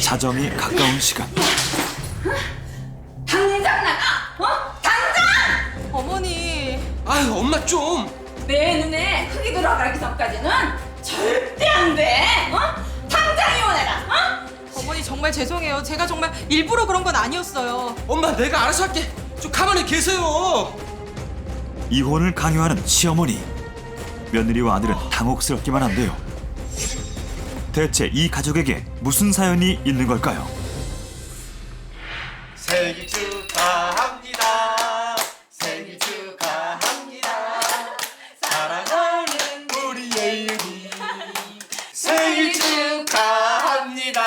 자정이 가까운 시간. 당장 나가! 당장! 어머니. 아유, 엄마 좀. 내 눈에 흙이 들어가기 전까지는 절대 안 돼! 당장 이혼해라! 어머니 정말 죄송해요. 제가 정말 일부러 그런 건 아니었어요. 엄마, 내가 알아서 할게. 좀 가만히 계세요. 이혼을 강요하는 시어머니. 며느리와 아들은 당혹스럽기만 한데요. 대체 이 가족에게 무슨 사연이 있는 걸까요? 생일 축하합니다. 생일 축하합니다. 사랑하는 우리 예은이 생일 축하합니다.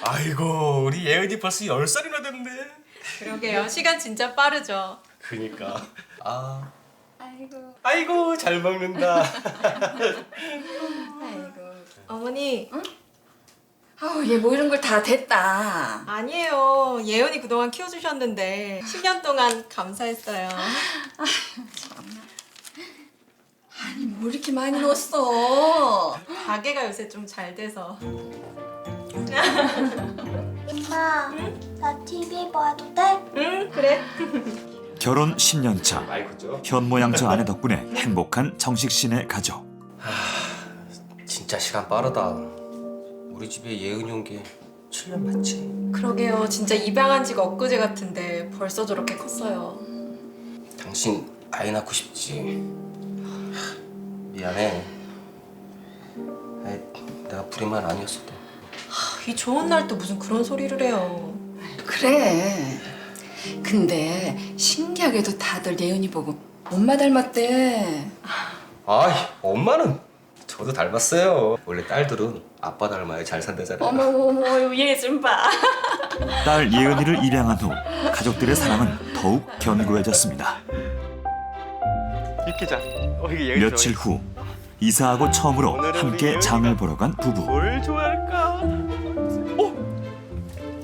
아이고, 우리 예은이 벌써 10살이나 됐네. 그러게요. 시간 진짜 빠르죠. 그니까. 아이고, 잘 먹는다. 어머니. 아우, 얘 뭐 이런 걸 다 됐다. 아니에요. 예은이 그동안 키워주셨는데 10년 동안 감사했어요. 아니, 뭐 이렇게 많이 넣었어? 가게가 요새 좀 잘 돼서. 엄마, 나 TV 봐도 돼? 응, 그래. 결혼 10년 차. 아이고죠. 현모양처 아내 덕분에 행복한 정식신의 가족. 진짜 시간 빠르다. 우리 집에 예은이 온 게 7년 맞지? 그러게요. 진짜 입양한 지가 엊그제 같은데 벌써 저렇게 컸어요. 당신 아이 낳고 싶지? 미안해. 아이, 내가 불행만 아니었어도. 이 좋은 날 또 무슨 그런 소리를 해요. 그래. 근데 신기하게도 다들 예은이 보고 엄마 닮았대. 아이, 엄마는 저도 닮았어요. 원래 딸들은 아빠 닮아야 잘 산다잖아요. 어머, 얘 좀 봐. 딸 예은이를 입양한 후 가족들의 사랑은 더욱 견고해졌습니다. 익히자. 이게 예은이 며칠 후 이사하고 처음으로 함께 장을 보러 간 부부. 뭘 좋아할까?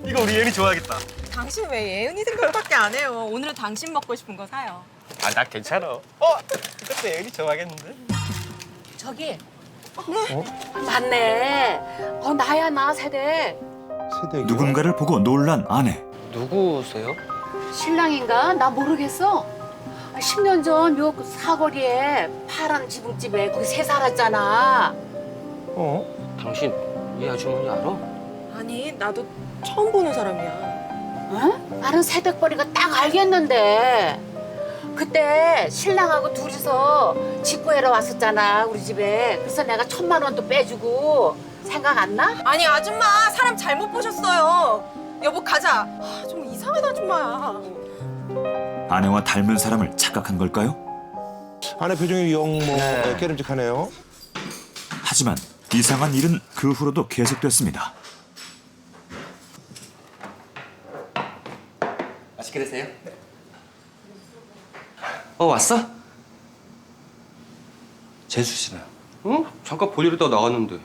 이거 우리 예은이 좋아하겠다. 당신 왜 예은이 생각밖에 안 해요? 오늘은 당신 먹고 싶은 거 사요. 아, 나 괜찮아. 이것도 예은이 좋아하겠는데? 저기. 맞네. 나야 나 세대. 누군가를 보고 놀란 아내. 누구세요? 신랑인가? 나 모르겠어. 10년 전 요 사거리에 파란 지붕집에 거기 새 살았잖아. 당신 이 아주머니 알아? 아니, 나도 처음 보는 사람이야. 응? 나는 새댁벌이가 딱 알겠는데. 그때 신랑하고 둘이서 집 구해러 왔었잖아 우리 집에. 그래서 내가 1,000만 원도 빼주고. 생각 안 나? 아니, 아줌마 사람 잘못 보셨어요. 여보, 가자. 좀 이상한 아줌마야. 아내와 닮은 사람을 착각한 걸까요? 아내 표정이 영 깨름직하네요. 하지만 이상한 일은 그 후로도 계속됐습니다. 맛있게 드세요. 왔어? 재수 씨는? 응? 잠깐 볼 일이다 나갔는데.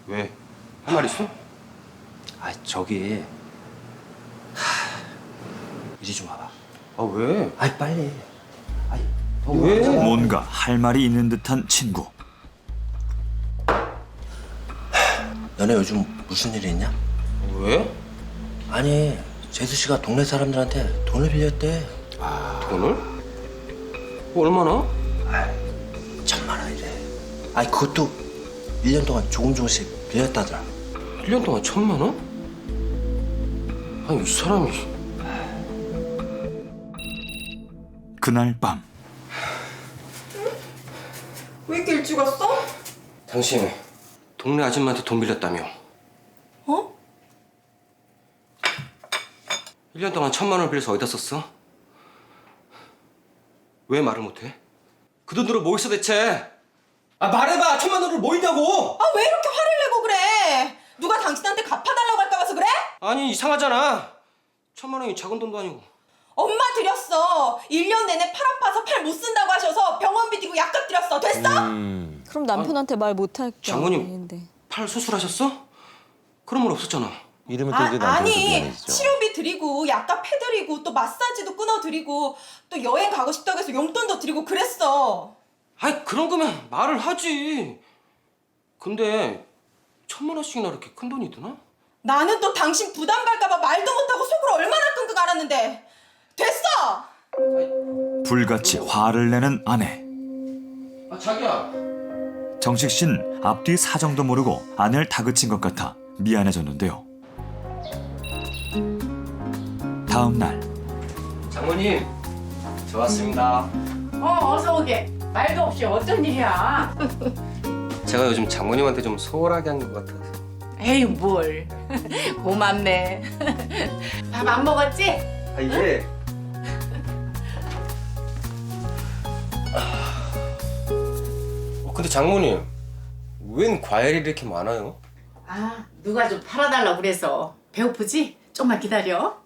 왜? 할 말 있어? 저기 이리 좀 와봐. 왜? 빨리. 왜? 뭔가 할 말이 있는 듯한 친구. 너네 요즘 무슨 일 있냐? 왜? 아니 재수 씨가 동네 사람들한테 돈을 빌렸대. 돈을? 얼마나? 1,000만 원이래. 그것도 1년 동안 조금씩 빌렸다더라. 1년 동안 1,000만 원? 아니, 이 사람이... 그날 밤 왜 이렇게 일찍 왔어? 당신 동네 아줌마한테 돈 빌렸다며. 어? 1년 동안 1,000만 원을 빌려서 어디다 썼어? 왜 말을 못해? 그 돈으로 뭐 있어 대체? 말해봐! 1,000만 원으로 뭐 있냐고! 왜 이렇게 화를 내고 그래? 누가 당신한테 갚아달라고 할까 봐서 그래? 아니, 이상하잖아. 1,000만 원이 작은 돈도 아니고. 엄마 드렸어. 1년 내내 팔 아파서 팔 못 쓴다고 하셔서 병원비 들고 약값 드렸어. 됐어? 그럼 남편한테 말 못할 게 장모님 아닌데. 팔 수술하셨어? 그런 말 없었잖아. 이러면 또 이제 남편도 아니, 미안해지죠. 치료비 드리고 약값 해드리고 또 마사지도 끊어드리고 또 여행 가고 싶다고 해서 용돈도 드리고 그랬어. 아이, 그런 거면 말을 하지. 근데 1,000만 원씩이나 이렇게 큰 돈이 드나? 나는 또 당신 부담 갈까봐 말도 못하고 속으로 얼마나 끙끙 앓았는데. 됐어! 불같이 화를 내는 아내. 아 자기야. 정식 씨는 앞뒤 사정도 모르고 아내를 다그친 것 같아 미안해졌는데요. 다음 날 장모님 저 왔습니다. 어서 오게. 말도 없이 어쩐 일이야? 제가 요즘 장모님한테 좀 소홀하게 한 것 같아서. 에이 뭘. 고맙네. 밥 안 먹었지? 아 예. 근데 장모님 웬 과일이 이렇게 많아요? 아 누가 좀 팔아달라고 그래서. 배고프지? 좀만 기다려.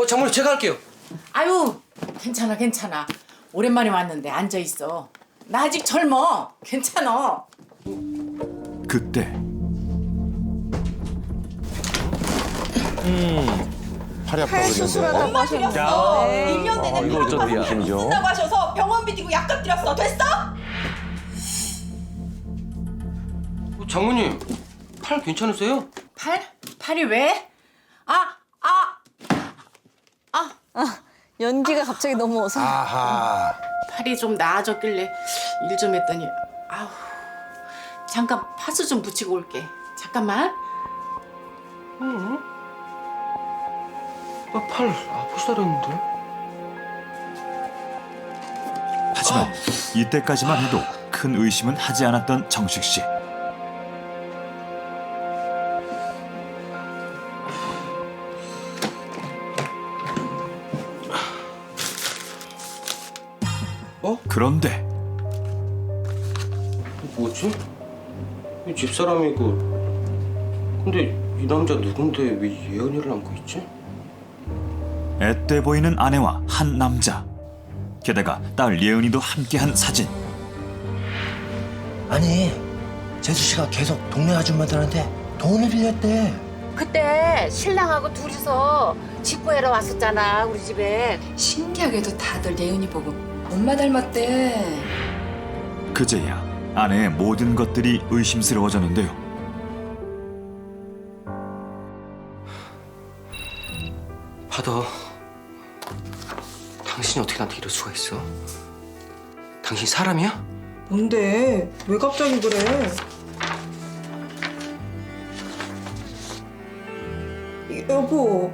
장모님 제가 할게요. 아유 괜찮아 괜찮아. 오랜만에 왔는데 앉아있어. 나 아직 젊어. 괜찮아. 그때 팔이 아파서 팔 수술하다고 그랬는데. 엄마 드렸어. 하셨는데. 1년 내내 이거 어쩐 일이야. 파라파서 못 쓴다고 하셔서 병원비 뛰고 약값 드렸어. 됐어? 장모님 팔 괜찮으세요? 팔? 팔이 왜? 연기가 갑자기 넘어와서. 아하. 팔이 좀 나아졌길래 일 좀 했더니 아우 잠깐 파스 좀 붙이고 올게. 잠깐만. 팔 아프시다랬는데. 하지만 이때까지만 해도 큰 의심은 하지 않았던 정식 씨. 그런데 뭐지? 이 집사람이고. 근데 이 남자 누군데 왜 예은이를 안고 있지? 앳돼 보이는 아내와 한 남자. 게다가 딸 예은이도 함께한 사진. 아니, 재수 씨가 계속 동네 아줌마들한테 돈을 빌렸대. 그때 신랑하고 둘이서 직구하러 왔었잖아 우리 집에. 신기하게도 다들 예은이 보고 엄마 닮았대. 그제야 아내의 모든 것들이 의심스러워졌는데요. 받아. 당신이 어떻게 나한테 이럴 수가 있어? 당신 사람이야? 뭔데? 왜 갑자기 그래? 여보.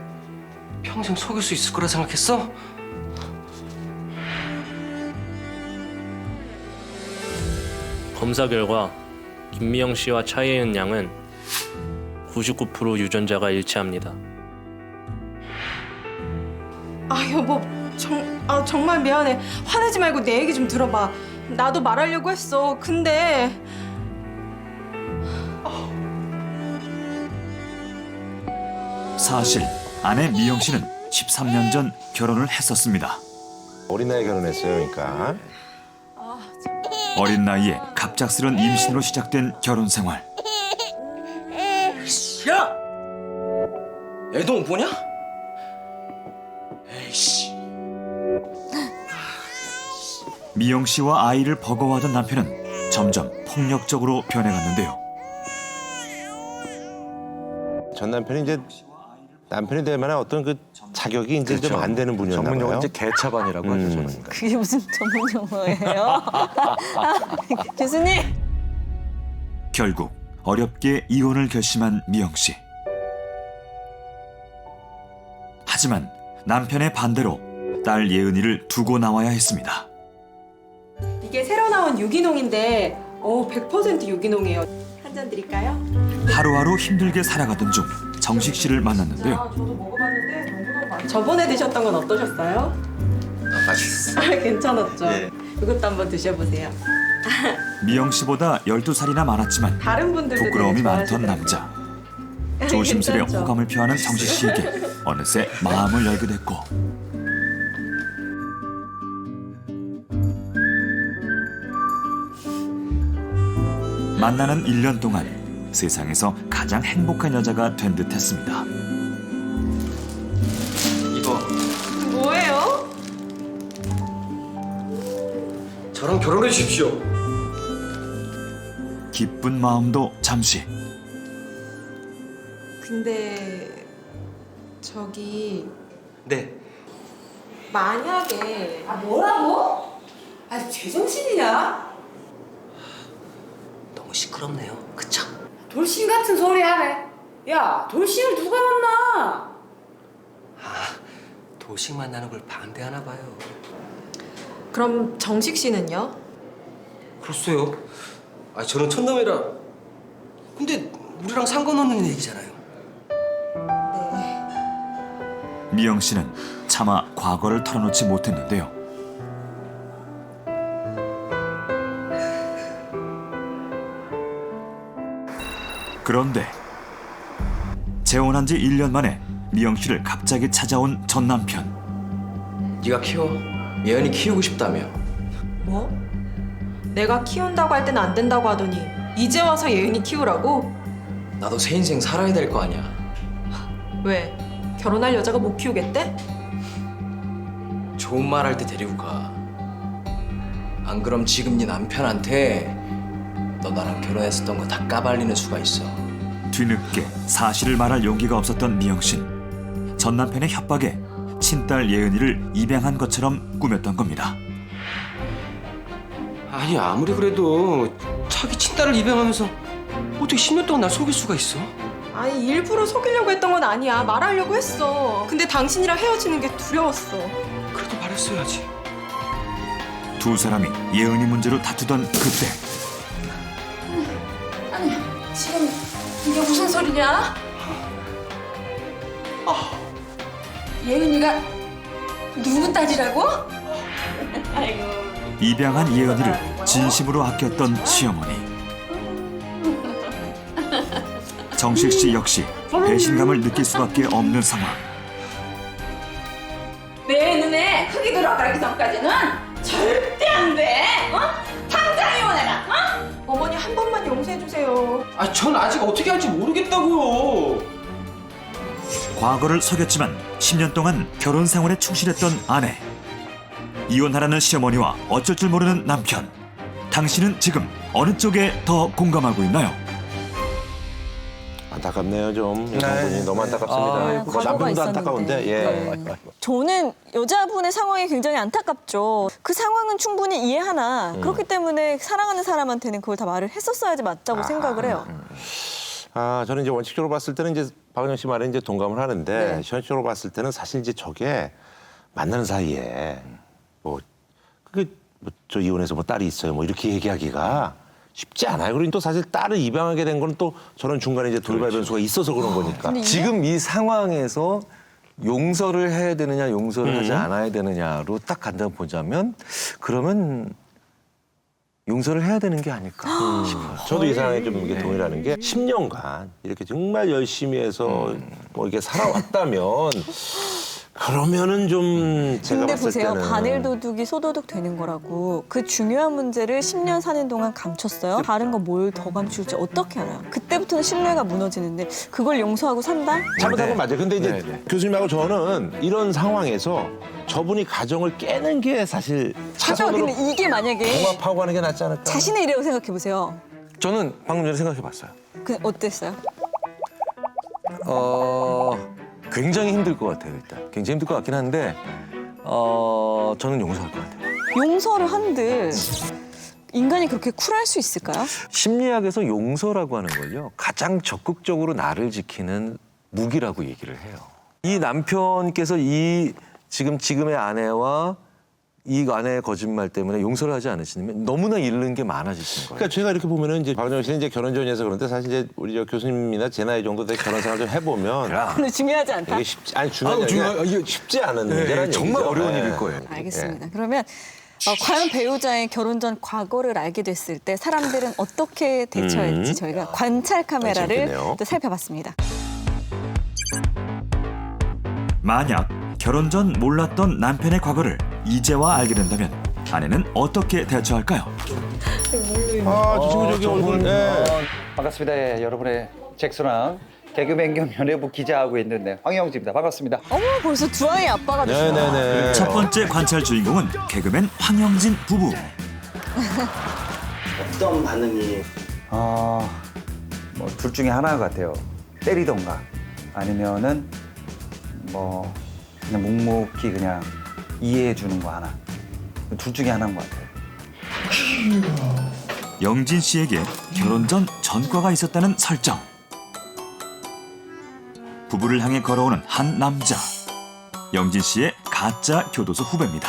평생 속일 수 있을 거라 생각했어? 검사 결과 김미영 씨와 차예은 양은 99% 유전자가 일치합니다. 여보. 정말 미안해. 화내지 말고 내 얘기 좀 들어봐. 나도 말하려고 했어. 근데 사실 아내 미영 씨는 13년 전 결혼을 했었습니다. 어린 나이에 결혼했어요, 그러니까. 어린 나이에 갑작스런 임신으로 시작된 결혼 생활. 야! 애도 못 보냐? 에이씨. 미영 씨와 아이를 버거워하던 남편은 점점 폭력적으로 변해갔는데요. 전 남편이 이제 남편이 될 만한 어떤 그 자격이 이제 좀 안 되는 분이었나 봐요. 전문용어 이제 개차반이라고 하죠, 저는. 그게 무슨 전문 용어예요? 교수님. 결국 어렵게 이혼을 결심한 미영 씨. 하지만 남편의 반대로 딸 예은이를 두고 나와야 했습니다. 이게 새로 나온 유기농인데 100% 유기농이에요. 한 잔 드릴까요? 하루하루 힘들게 살아가던 중 정식 씨를 만났는데요. 저도 먹어봤는데 너무너무 맛있어요. 저번에 드셨던 건 어떠셨어요? 맛있었어. 괜찮았죠? 이것도 한번 드셔보세요. 미영 씨보다 12살이나 많았지만 다른 분들도 부끄러움이 되게 많던 좋아하시더라고요. 남자. 조심스레 괜찮죠? 호감을 표하는 정식 씨에게 어느새 마음을 열게 됐고 만나는 1년 동안 세상에서 가장 행복한 여자가 된 듯했습니다. 이거 뭐예요? 저랑 결혼해 주십시오. 기쁜 마음도 잠시. 근데 저기 네. 만약에 뭐라고? 아, 제정신이냐? 너무 시끄럽네요. 그쵸? 돌싱 같은 소리 하네. 야, 돌싱을 누가 만나? 도식 만나는 걸 반대하나 봐요. 그럼 정식 씨는요? 글쎄요. 저는 첫놈이라. 근데 우리랑 상관없는 얘기잖아요. 미영 씨는 차마 과거를 털어놓지 못했는데요. 그런데 재혼한 지 1년 만에 미영 씨를 갑자기 찾아온 전 남편. 네가 키워. 예은이 키우고 싶다며. 뭐? 내가 키운다고 할 때는 안 된다고 하더니 이제 와서 예은이 키우라고? 나도 새 인생 살아야 될 거 아니야. 왜? 결혼할 여자가 못 키우겠대? 좋은 말 할 때 데리고 가. 안 그럼 지금 네 남편한테 너 나랑 결혼했었던 거 다 까발리는 수가 있어. 뒤늦게 사실을 말할 용기가 없었던 미영 씨는 전 남편의 협박에 친딸 예은이를 입양한 것처럼 꾸몄던 겁니다. 아니 아무리 그래도 자기 친딸을 입양하면서 어떻게 10년 동안 날 속일 수가 있어? 아니 일부러 속이려고 했던 건 아니야. 말하려고 했어. 근데 당신이랑 헤어지는 게 두려웠어. 그래도 말했어야지. 두 사람이 예은이 문제로 다투던 그때 아니, 지금 이게 무슨 소리냐? 예은이가 누구 딸이라고? 아이고. 입양한 예은이를 진심으로 아꼈던 시어머니. 정식 씨 역시 배신감을 느낄 수밖에 없는 상황. 내 눈에 흙이 들어가기 전까지는 절대 안 돼. 당장 이혼해라. 어머니 한 번만 용서해주세요. 전 아직 어떻게 할지 모르겠다고요. 과거를 속였지만 10년 동안 결혼 생활에 충실했던 아내. 이혼하라는 시어머니와 어쩔 줄 모르는 남편. 당신은 지금 어느 쪽에 더 공감하고 있나요? 안타깝네요 좀. 여성분이 너무 안타깝습니다. 뭐 과거가 남편도 있었는데. 안타까운데. 예. 저는 여자분의 상황이 굉장히 안타깝죠. 그 상황은 충분히 이해하나 그렇기 때문에 사랑하는 사람한테는 그걸 다 말을 했었어야지 맞다고 생각을 해요. 저는 이제 원칙적으로 봤을 때는 이제 박은영 씨 말에 이제 동감을 하는데 현실적으로 봤을 때는 사실 이제 저게 만나는 사이에 저 이혼해서 뭐 딸이 있어요 뭐 이렇게 얘기하기가 쉽지 않아요. 그리고 또 사실 딸을 입양하게 된 건 또 저런 중간에 이제 돌발 변수가 있어서 그런 거니까. 지금 이 상황에서 용서를 해야 되느냐 용서를 하지 않아야 되느냐로 딱 간다고 보자면 그러면 용서를 해야 되는 게 아닐까 싶어요. 저도 이 상황에 좀 이게 동의하는 게 10년간 이렇게 정말 열심히 해서 뭐 이렇게 살아왔다면 그러면은 좀 제가 근데 봤을 보세요. 때는 바늘 도둑이 소도둑 되는 거라고. 그 중요한 문제를 10년 사는 동안 감췄어요. 다른 거 뭘 더 감출지 어떻게 알아요? 그때부터는 신뢰가 무너지는데 그걸 용서하고 산다? 잘못한 건 맞아요. 근데 이제 교수님하고 저는 이런 상황에서 저분이 가정을 깨는 게 사실 차선으로 근데 이게 만약에 통합하고 하는 게 낫지 않을까? 자신의 일이라고 생각해 보세요. 저는 방금 전에 생각해봤어요. 그 어땠어요? 굉장히 힘들 것 같아요 일단. 굉장히 힘들 것 같긴 한데 저는 용서할 것 같아요. 용서를 한들 인간이 그렇게 쿨할 수 있을까요? 심리학에서 용서라고 하는 걸요 가장 적극적으로 나를 지키는 무기라고 얘기를 해요. 이 남편께서 지금의 아내와 이 아내의 거짓말 때문에 용서를 하지 않으시면 너무나 잃는 게 많아지신 거예요. 그러니까 제가 이렇게 보면은 이제 박은영 씨는 이제 결혼 전이어서 그런데 사실 이제 우리 저 교수님이나 제 나이 정도 돼 결혼 생활 좀 해보면 근데 중요하지 않다. 이게 쉽지 않은 문제라는 정말 얘기죠. 어려운 네. 일일 거예요. 알겠습니다. 그러면 과연 배우자의 결혼 전 과거를 알게 됐을 때 사람들은 어떻게 대처할지 저희가 관찰 카메라를 재밌겠네요. 또 살펴봤습니다. 만약 결혼 전 몰랐던 남편의 과거를 이제와 알게 된다면 아내는 어떻게 대처할까요? 저 친구 저기 얼굴. 네. 반갑습니다. 예, 여러분의 잭소랑 개그맨 겸 연예부 기자하고 있는데 황영지입니다. 반갑습니다. 어머 벌써 두 아이의 아빠가 되시나? 네네네. 첫 번째 관찰 주인공은 개그맨 황영진 부부. 어떤 반응이 뭐 둘 중에 하나 같아요. 때리던가 아니면은 뭐 그냥 묵묵히 그냥 이해해 주는 거 하나. 둘 중에 하나인 것 같아요. 영진 씨에게 결혼 전 전과가 있었다는 설정. 부부를 향해 걸어오는 한 남자. 영진 씨의 가짜 교도소 후배입니다.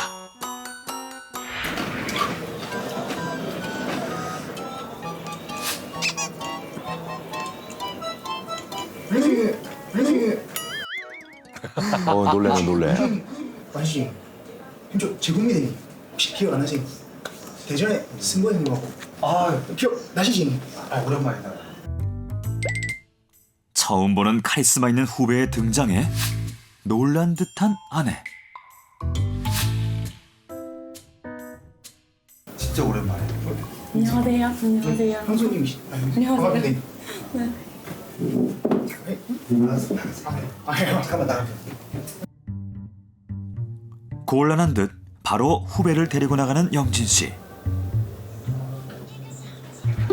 놀래는 놀래. 아저씨, 저 제국민이 혹시 기억 안 나세요? 대전에 승부했는 거 기억 나시지? 오랜만이다. 처음 보는 카리스마 있는 후배의 등장에 놀란 듯한 아내. 진짜 오랜만에. 안녕하세요. 안녕하세요. 형수님이시. 안녕하세요. 네. 잠깐만 나가. 곤란한 듯 바로 후배를 데리고 나가는 영진 씨.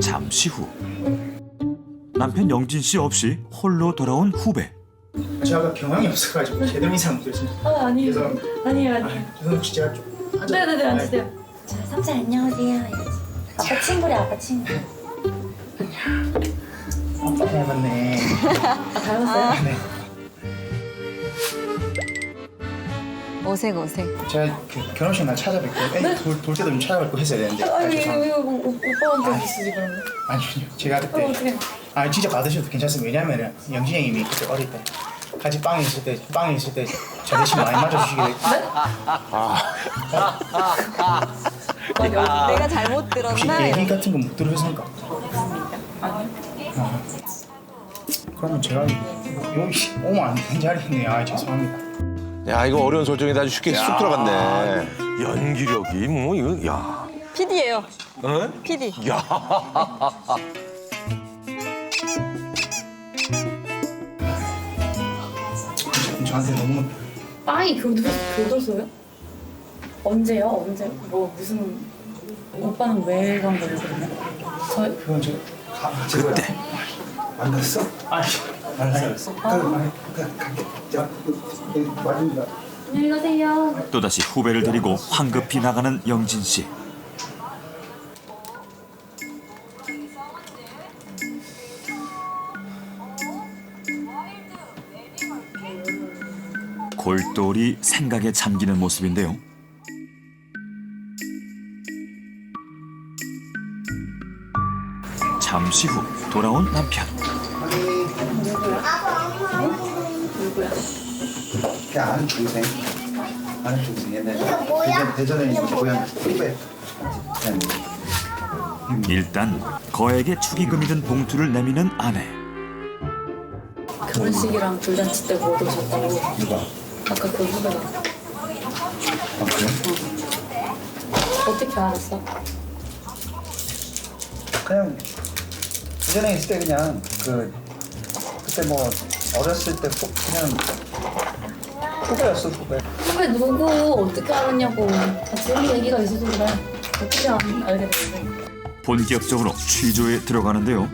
잠시 후 남편 영진 씨 없이 홀로 돌아온 후배. 제가 경황이 없어가지고 제대로 인사 못 드렸습니다. 아니에요. 죄송합니다. 아니에요. 죄송합니다. 혹시 제가 좀 네네네, 앉으세요. 자, 삼촌 안녕하세요. 아빠 친구래, 아빠 친구. 아빠 닮았네. 닮았어요? 네. 어색 어색. 제가 그 결혼식 날 찾아뵙고 돌 때도 좀 찾아뵙고 했어야 되는데. 죄송합니다. 오빠한테 있으지 그러면. 아니요. 제가 그때 어떡해. 진짜 받으셔도 괜찮습니다. 왜냐면은 영진 형님이 그때 어릴 때 같이 빵에 있을 때 저 대신 많이 맞아주시기로 했고. 내가 잘못 혹시 들었나? 얘기 같은 거 못 들으셨습니까? 아니요. 그러면 제가 여기 오면 안 되는 자리였네요. 죄송합니다. 야, 이거 어려운 설정인데 아주 쉽게 쑥 들어갔네. 연기력이 뭐 이거 야. PD예요. 어? PD. 야. 저한테 너무 빵이 교도소요? 언제요? 언제? 뭐 무슨 오빠는 왜 간 거예요 그러면? 그건 제가 그때 만났어? 알았어. 맞습니다. 안녕히 가세요. 또다시 후배를 데리고 황급히 나가는 영진 씨. 골똘히 생각에 잠기는 모습인데요. 잠시 후 돌아온 남편. 누구야? 그 아는 동생. 아는 동생 옛날에 대전에 있는 고향 후배. 일단 거액의 축의금이 든 봉투를 내미는 아내. 결혼식이랑 불잔치 때 못 오셨다고. 누가? 아까 그 후배가. 그래? 어떻게 알았어? 그냥 예전에 있을 때 그냥 그때 뭐 어렸을 때 그냥 후배였어 후배. 후배 누구 어떻게 알았냐고. 같이 우리 얘기가 있어서 그래. 어떻게 알게 됐어? 본격적으로 취조에 들어가는데요.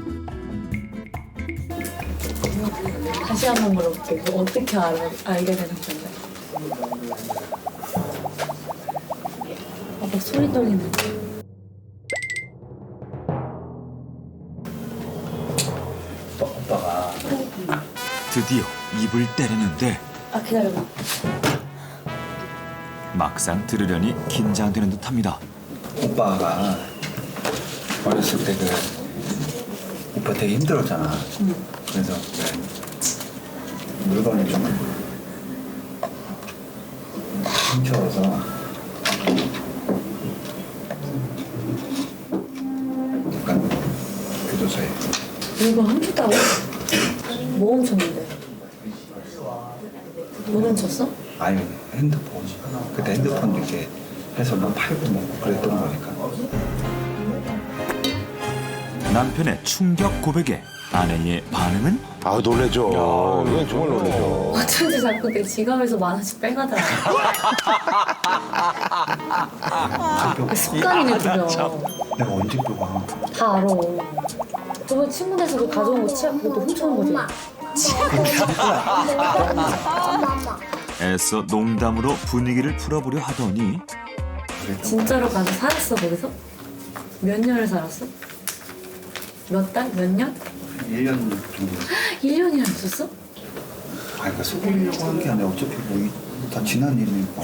다시 한 번 물어볼게. 뭐 어떻게 알게 되는 건데? 막 소리 떨리네. 오빠가 드디어 입을 때리는데 아 기다려봐. 막상 들으려니 긴장되는 듯합니다. 오빠가 어렸을 때 오빠 되게 힘들었잖아. 그래서 물건을 좀 훔쳐서 약간 교도소에. 물건 훔쳤다고? 뭐 훔쳤는데? 뭐 훔쳤어? 아니 핸드폰. 그때 핸드폰 이렇게 해서 뭐 팔고 뭐 그랬던 거니까. 남편의 충격 고백에 아내의 반응은? 아, 놀래죠. 이건 정말 놀래죠. 어쩐지 자꾸 내 지갑에서 만 원씩 빼가더라. 습관이네 그려. 내가 언제 또 봐. 다 알아. 저번에 친구네에서 가져온 거 치약 그것도 훔쳐온 거지? 애써 농담으로 분위기를 풀어보려 하더니 진짜로 가서 살았어 거기서? 몇 년을 살았어? 몇 달? 몇 년? 1년 정도. 1년이나 있었어? 그러니까 속이려고 한 게 아니라 어차피 뭐 다 지난 일이니까.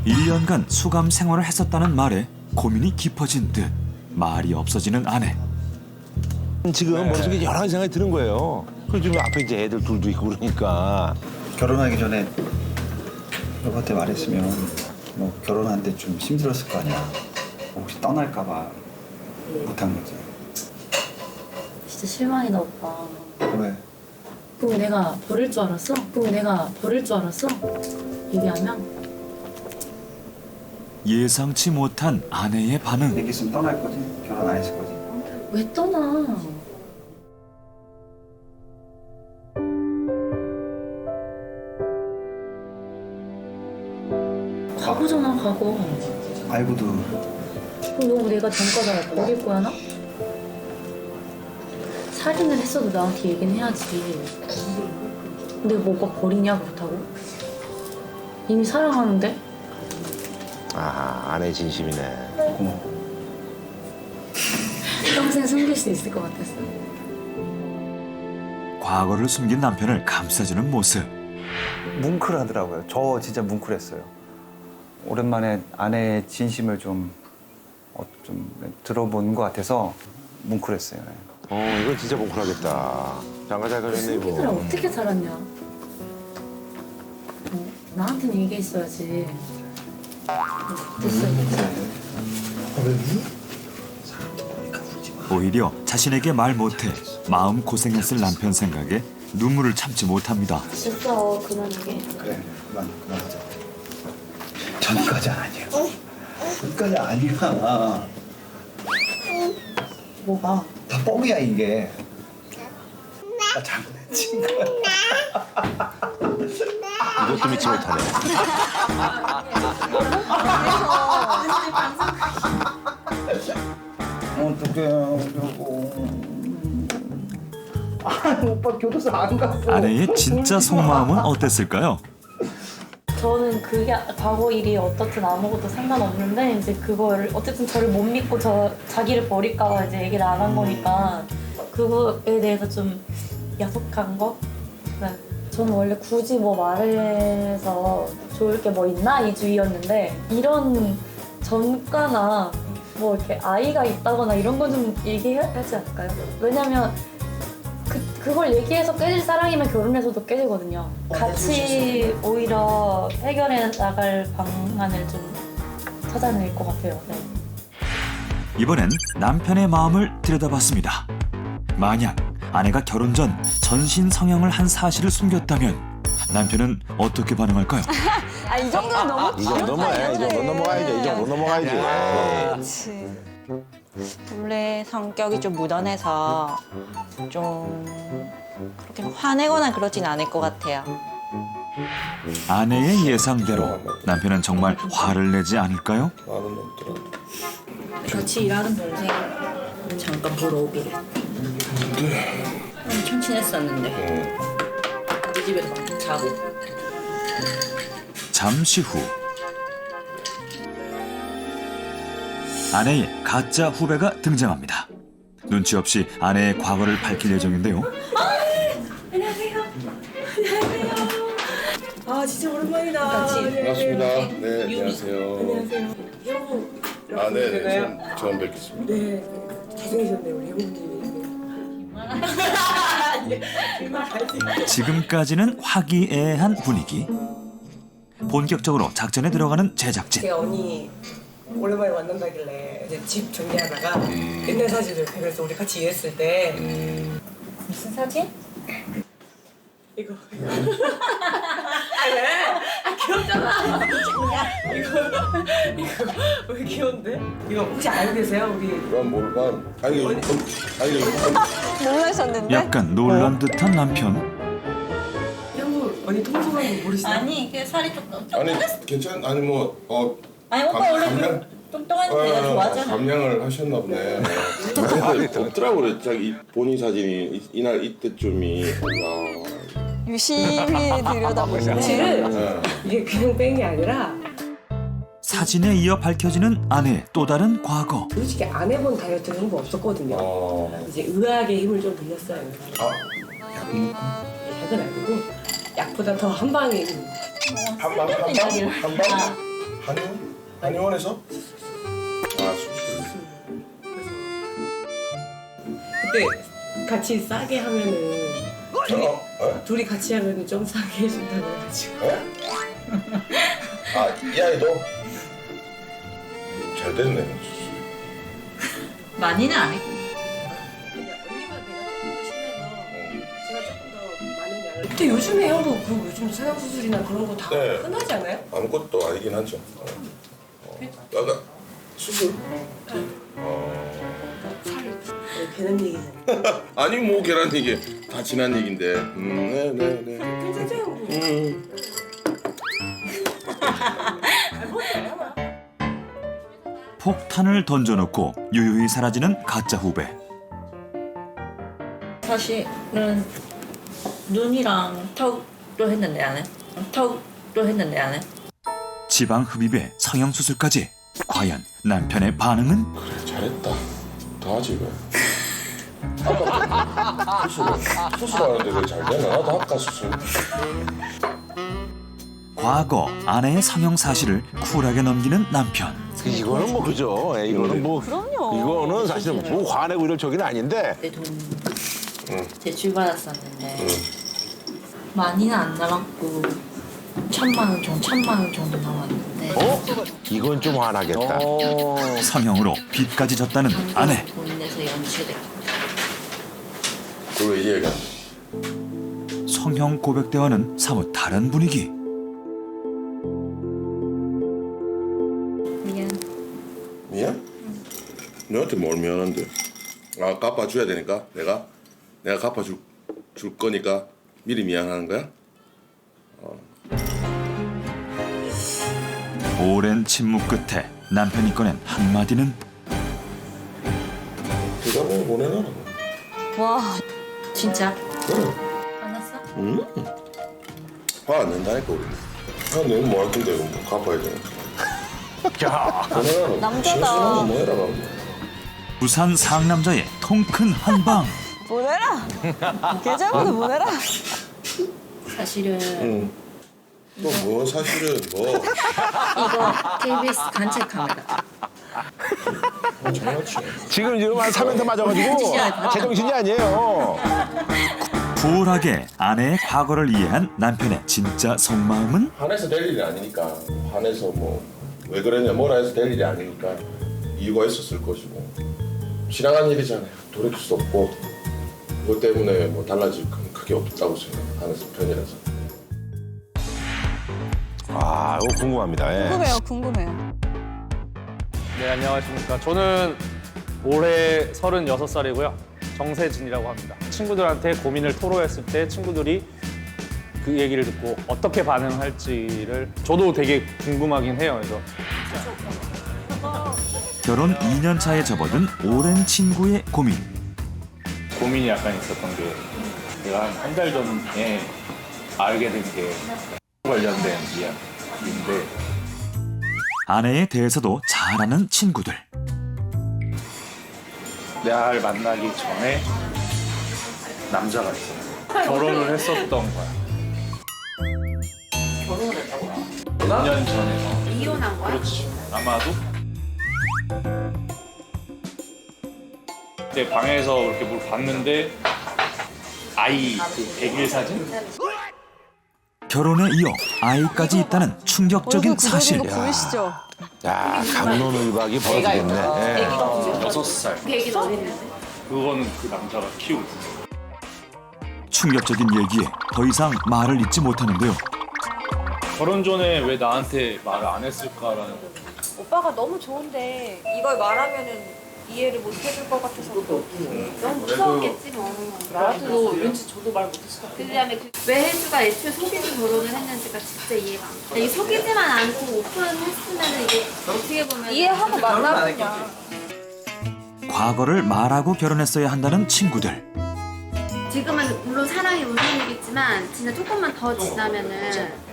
1년간 수감 생활을 했었다는 말에 고민이 깊어진 듯 말이 없어지는 아내. 지금 머릿속에 여러 가지 생각이 드는 거예요. 그리고 지금 앞에 이제 애들 둘도 있고 그러니까. 결혼하기 전에 여보한테 말했으면 뭐 결혼하는데 좀 힘들었을 거 아니야. 혹시 떠날까 봐 못한 거지. 진짜 실망이다 오빠. 왜? 그럼 내가 버릴 줄 알았어? 얘기하면? 예상치 못한 아내의 반응. 얘기했으면 떠날 거지? 결혼 안 했을 거지? 왜 떠나? 과거잖아 과거. 알고도 그럼 너 내가 전과자 버릴 거야 나? 살인을 했어도 나한테 얘기는 해야지. 근데 뭐 오빠 버리냐 그렇다고? 이미 사랑하는데? 아, 아내 진심이네. 고마워. 평생 숨길 수 있을 것 같았어. 과거를 숨긴 남편을 감싸주는 모습. 뭉클하더라고요. 저 진짜 뭉클했어요. 오랜만에 아내의 진심을 좀 들어본 것 같아서 뭉클했어요. 이건 진짜 뭉클하겠다. 장가 잘 가렸네 숨기더라 이거. 어떻게 살았냐? 나한테는 얘기했어야지. 됐어야지. 오히려 자신에게 말 못해 마음 고생했을 남편 생각에 눈물을 참지 못합니다. 됐어 그만하게. 그래 그만하자. 전까지 아니야. 전까지 아니야. 뭐가? 다 뻥이야 이게. 나 장난친 거야. 이것도 믿지 못하네. 어떡해 하려고. 오빠 교도소 안 갔어. 아내의 진짜 속마음은 어땠을까요? 저는 그게 과거 일이 어떻든 아무것도 상관없는데 이제 그걸 어쨌든 저를 못 믿고 자기를 버릴까봐 이제 얘기를 안 한 거니까 그거에 대해서 좀 야속한 거? 네. 저는 원래 굳이 뭐 말해서 좋을 게 뭐 있나 이 주의였는데 이런 전과나 뭐 이렇게 아이가 있다거나 이런 건 좀 얘기해야 하지 않을까요? 왜냐면 그걸 얘기해서 깨질 사랑이면 결혼해서도 깨지거든요. 같이 오히려 해결해 나갈 방안을 좀 찾아낼 것 같아요. 네. 이번엔 남편의 마음을 들여다봤습니다. 만약 아내가 결혼 전 전신 성형을 한 사실을 숨겼다면 남편은 어떻게 반응할까요? 이 정도는 너무 이 정도 넘어야, 이 정도 넘어가야죠. 이 정도 넘어가야지. 그렇지. 원래 성격이 좀 무던해서 좀 그렇게 화내거나 그러진 않을 것 같아요. 아내의 예상대로 남편은 정말 화를 내지 않을까요? 같이 일하는 동생 잠깐 보러 오기로. 엄청 친했었는데 우리 집에서 막 자고. 잠시 후 아내의 가짜 후배가 등장합니다. 눈치 없이 아내의 과거를 밝힐 예정인데요. 안녕하세요. 안녕하세요. 아 진짜 오랜만이다. 반갑습니다. 네, 안녕하세요. 안녕하세요. 형. 아, 네, 처음 뵙겠습니다. 네. 잘생기셨네요, 우리 형님. 지금까지는 화기애애한 분위기. 본격적으로 작전에 들어가는 제작진. 제가 언니 오랜만에 만난다길래 이제 집 정리하다가 옛날 사진을 그래서 우리 같이 일했을 때 무슨 사진? 이거 아 왜? 아 귀엽잖아. 이거 왜 귀여운데? 이거 혹시 알고 계세요? 우리 그럼 뭘까? 아니, 놀라셨는데? 약간 놀란 듯한 남편. 형부 언니 통성한 거 모르시나요? 아니 그 살이 조금 아니, 괜찮, 아니 뭐, 아니 오빠 원래 똥똥하니까 내가 좋아하잖아. 감량을 하셨나 보네. 없더라고 그래. 자기 본인 사진이 이날 이때쯤이. 유심히 들여다보시네. 사실은 이게 그냥 뺀 게 아니라 사진에 이어 밝혀지는 아내의 또 다른 과거. 솔직히 안 해본 다이어트 그런 거 없었거든요. 이제 의학의 힘을 좀 빌렸어요. 약은 아니고 약보다 더 한 방이. 한방? 한의원에서? 수술. 그때 같이 싸게 하면은 둘이 같이 하면 좀 싸게 해준다고 해가지고. 이 아이도? 잘 됐네. 많이는 안 했고. 근데 요즘에 형도 그 요즘 성형수술이나 그런 거 다 흔하지 않아요? 아무것도 아니긴 하죠. 수술? 괜한 얘기잖아요. 아니 뭐 계란 얘기 다 지난 얘긴데. 네네네. 괜찮아요. 폭탄을 던져놓고 유유히 사라지는 가짜 후배. 사실은 눈이랑 턱도 했는데 안 해. 턱도 했는데 안 해. 지방 흡입에 성형 수술까지. 과연 남편의 반응은? 그래 잘했다. 더 하지 왜? 수술하는데 왜 잘 되나? 나도 할까 수술. 과거 아내의 성형 사실을 쿨하게 넘기는 남편. 이거는 뭐 그죠. 이거는 뭐 그럼요. 이거는 사실 뭐 화내고 이럴 적은 아닌데. 내 돈 대출 받았었는데 많이는 안 남았고 1,000만 원 정도 남았는데. 이건 좀 화나겠다. 성형으로 빚까지 졌다는 아내. 돈 내서 연체됐고. 그리고 이제 얘가 성형 고백 때와는 사뭇 다른 분위기. 미안? 너한테 뭘 미안한데? 갚아줘야 되니까 내가 갚아줄 거니까 미리 미안하는 거야? 오랜 침묵 끝에 남편이 꺼낸 한마디는 대답을 보내놔라. 와. 진짜? 응. 화났어? 응. 화 안 낸다니까 우리. 화 내면 뭐 할 건데 뭐 갚아야 돼. 보내놔라. 남자다. 뭐 해라. 부산 상남자의 통큰 한방. 보내라. 계좌번호 보내라. 사실은 응. 또 뭐 사실은 뭐. 이거 KBS 간책 카메라. 지금 한 3년 더 맞아가지고 제정신이 아니에요. 쿨하게 아내의 과거를 이해한 남편의 진짜 속마음은? 화내서 될 일이 아니니까. 화내서 뭐 왜 그랬냐 뭐라 해서 될 일이 아니니까 이유가 있었을 것이고 지나간 일이잖아요. 돌이킬 수 없고 그것 때문에 뭐 달라질 건 크게 없다고 생각하는 편이라서. 이거 궁금합니다. 궁금해요. 네, 안녕하십니까. 저는 올해 36살이고요. 정세진이라고 합니다. 친구들한테 고민을 토로했을 때 친구들이 그 얘기를 듣고 어떻게 반응할지를 저도 되게 궁금하긴 해요. 그래서 결혼 2년 차에 접어든 오랜 친구의 고민. 고민이 약간 있었던 게 제가 한 달 전에 알게 된 게 관련된 이야기인데 아내에 대해서도 잘 아는 친구들. 날 만나기 전에 남자가 있어요. 결혼을 했었던 거야. 결혼을 했다고? 5년 전에. 이혼한 거야? 그렇지. 아마도. 그때 방에서 그렇게 뭘 봤는데 아이 그 100일 사진? 결혼에 이어 아이까지 있다는 충격적인 사실. 보이시죠? 야, 강론을박이 벌어지겠네. 6살. 100일 어딨는데? 그거는 그 남자가 키우고 있어. 충격적인 얘기에 더 이상 말을 잇지 못하는데요. 결혼 전에 왜 나한테 말을 안 했을까라는 거. 오빠가 너무 좋은데 이걸 말하면은 이해를 못 해줄 것 같아서 너무 무서웠겠지 뭐. 나도 왠지 저도 말 못했을 것 같아요. 그다음에 왜 혜주가 애초에 속이고 결혼을 했는지가 진짜 이해가 안 가. 이게 속이지만 않고 오픈했으면 이게 어떻게 보면 이해하고 만나면 과거를 말하고 결혼했어야 한다는 친구들. 지금은 물론 사랑이 우선이겠지만 진짜 조금만 더 지나면은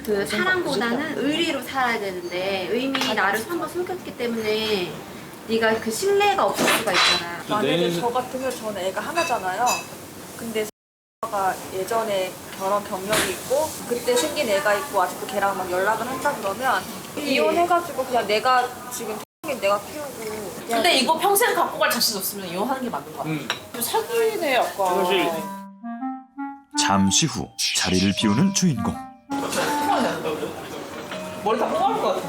그 사랑보다는 의리로 살아야 되는데 의미 나를 한번 속였기 때문에 네가 그 신뢰가 없을 수가 있잖아. 만약에 저 같으면 저는 애가 하나잖아요. 근데 가 예전에 결혼 경력이 있고 그때 생긴 애가 있고 아직도 걔랑 막 연락을 한다 그러면 이혼해가지고 그냥 내가 지금 내가 키우고. 근데 이거 평생 갖고 갈 자신 없으면 이혼하는 게 맞는 거 같아. 좀 사기네 약간. 잠시 후 자리를 비우는 주인공. 머리 다 뽑아올 것 같아.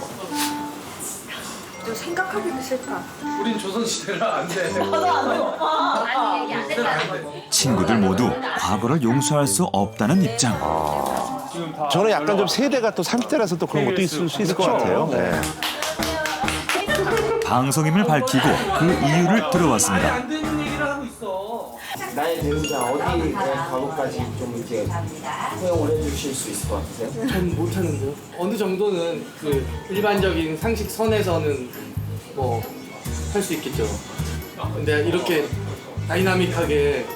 좀 생각하기도 싫다. 우린 조선시대라 안 돼. 나도 안 돼, 오빠. 아니 얘기 안 된다는 거지. 친구들 모두 과거를 용서할 수 없다는 입장. 저는 약간 좀 세대가 또 30대라서 또 그런 것도 있을 수 있을 것 같아요. 네. 방송임을 밝히고 그 이유를 들어왔습니다. 안 되는 얘기를 하고 있어. 나의 배우자 어디 과거까지 좀 이렇게 허용을 해주실 수 있을 것 같으세요? 전 못하는데요. 어느 정도는 그 일반적인 상식 선에서는 뭐 할 수 있겠죠. 근데 이렇게 다이나믹하게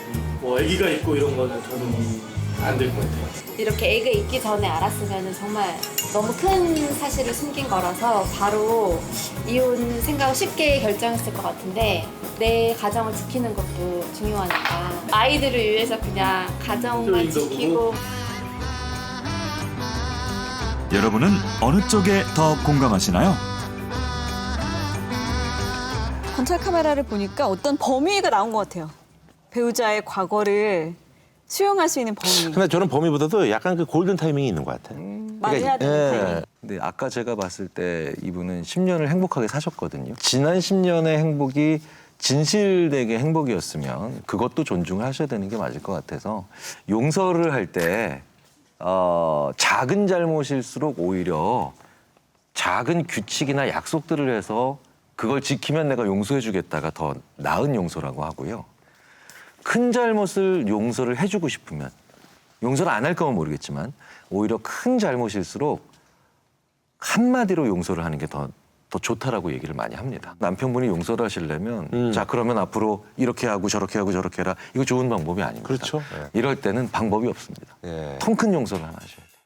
뭐 아기가 있고 이런 거는 저는 안 될 것 같아요. 이렇게 애가 있기 전에 알았으면 정말 너무 큰 사실을 숨긴 거라서 바로 이혼 생각을 쉽게 결정했을 것 같은데 내 가정을 지키는 것도 중요하니까 아이들을 위해서 그냥 가정만 지키고. 여러분은 어느 쪽에 더 공감하시나요? 관찰 카메라를 보니까 어떤 범위가 나온 것 같아요. 배우자의 과거를 수용할 수 있는 범위. 근데 저는 범위보다도 약간 그 골든 타이밍이 있는 것 같아요. 맞아야 되는 타이밍. 근데 아까 제가 봤을 때 이분은 10년을 행복하게 사셨거든요. 지난 10년의 행복이 진실되게 행복이었으면 그것도 존중을 하셔야 되는 게 맞을 것 같아서 용서를 할 때 작은 잘못일수록 오히려 작은 규칙이나 약속들을 해서 그걸 지키면 내가 용서해 주겠다가 더 나은 용서라고 하고요. 큰 잘못을 용서를 해주고 싶으면 용서를 안 할 거면 모르겠지만 오히려 큰 잘못일수록 한마디로 용서를 하는 게 더 좋다라고 얘기를 많이 합니다. 남편분이 용서를 하시려면 자 그러면 앞으로 이렇게 하고 저렇게 하고 저렇게 해라. 이거 좋은 방법이 아닙니다. 그렇죠. 이럴 때는 방법이 없습니다. 통 큰 용서를 하나 하셔야 돼요.